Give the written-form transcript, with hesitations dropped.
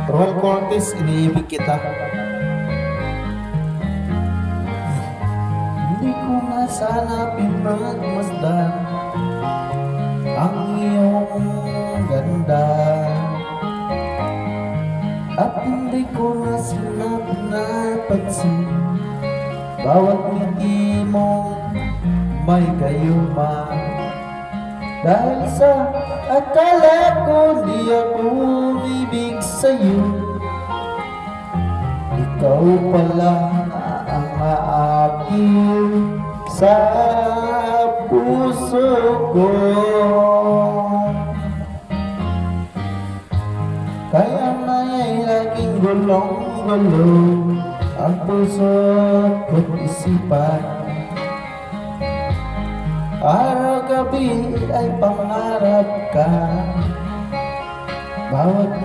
Roel Cortez, iniibig kita. Hindi ko na sana pinagmasdan ang iyong ganda, at hindi ko na sinabi napansin bawat ngiti mong may gayuma. Dahil sa akala ko di ako ibig sa'yo, ikaw pala ang aakit sa puso ko. Kaya na'y laging gulong-gulo ang puso at isipan. Araw-gabi ay pangarap ka, bawat